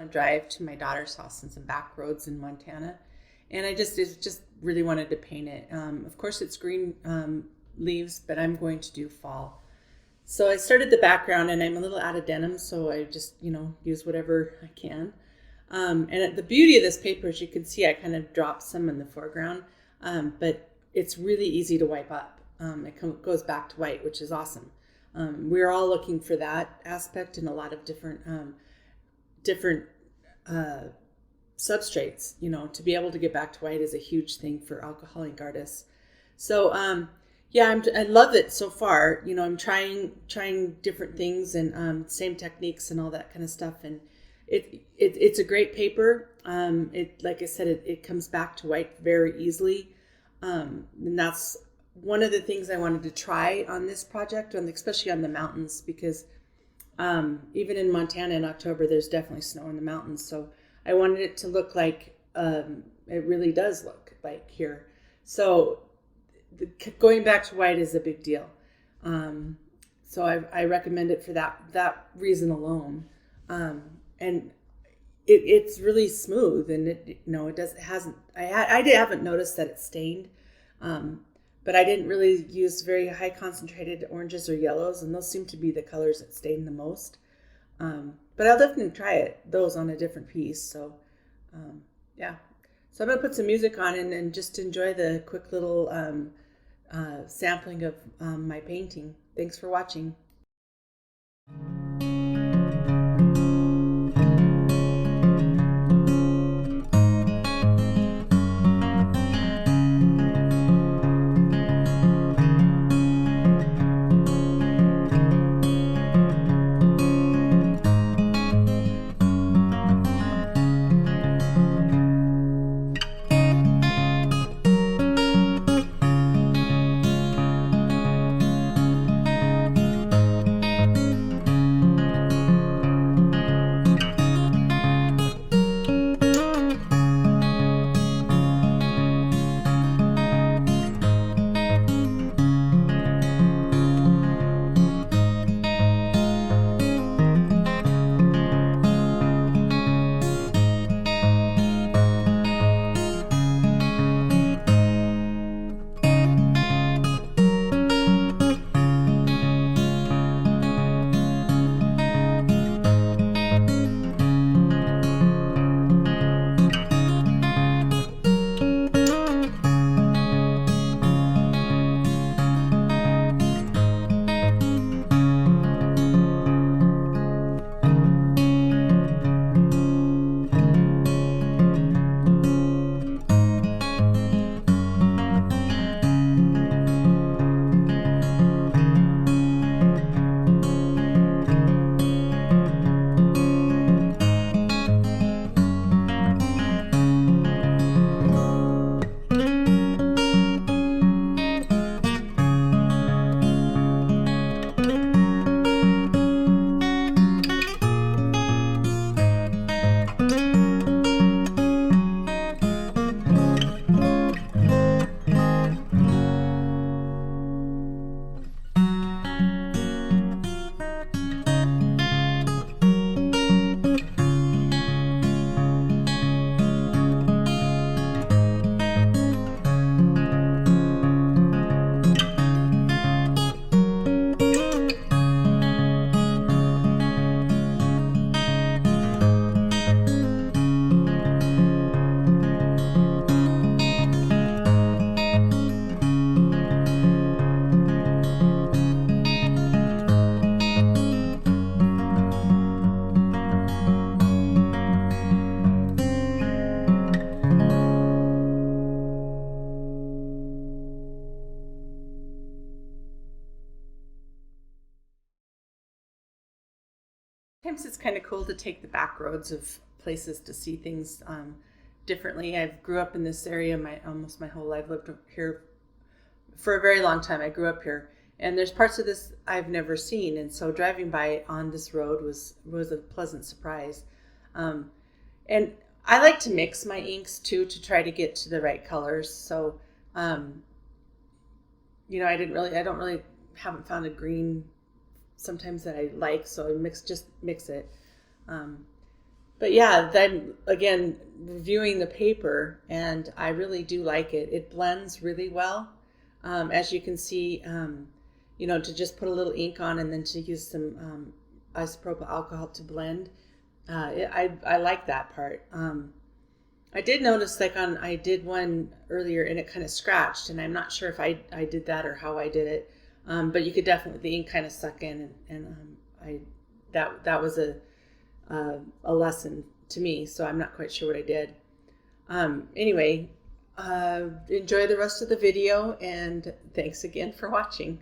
drive to my daughter's house in some back roads in Montana. And I just really wanted to paint it. Of course, it's green leaves, but I'm going to do fall. So I started the background, and I'm a little out of denim, so I just, use whatever I can. And the beauty of this paper, as you can see, I kind of dropped some in the foreground, but it's really easy to wipe up. It goes back to white, which is awesome. We're all looking for that aspect in a lot of different substrates. To be able to get back to white is a huge thing for alcoholic artists. So I love it so far. I'm trying different things and same techniques and all that kind of stuff, and it's a great paper. Like I said, it comes back to white very easily, and that's one of the things I wanted to try on this project, especially on the mountains, because even in Montana in October, there's definitely snow in the mountains. So I wanted it to look like it really does look like here. So going back to white is a big deal. So I recommend it for that reason alone. And it's really smooth, and I haven't noticed that it's stained. But I didn't really use very high concentrated oranges or yellows, and those seem to be the colors that stain the most. But I'll definitely try those on a different piece. So, So I'm going to put some music on and just enjoy the quick little sampling of my painting. Thanks for watching. Sometimes it's kind of cool to take the back roads of places to see things differently. I grew up in this area almost my whole life. Lived here for a very long time. I grew up here, and there's parts of this I've never seen, and so driving by on this road was a pleasant surprise. And I like to mix my inks too to try to get to the right colors. So, I haven't found a green sometimes that I like, so I mix it. But But yeah, then again, reviewing the paper, and I really do like it. It blends really well. As you can see, to just put a little ink on and then to use some isopropyl alcohol to blend. I like that part. I did notice I did one earlier and it kind of scratched, and I'm not sure if I did that or how I did it. But you could definitely, the ink kind of suck in, and that was a lesson to me. So I'm not quite sure what I did. Anyway, enjoy the rest of the video, and thanks again for watching.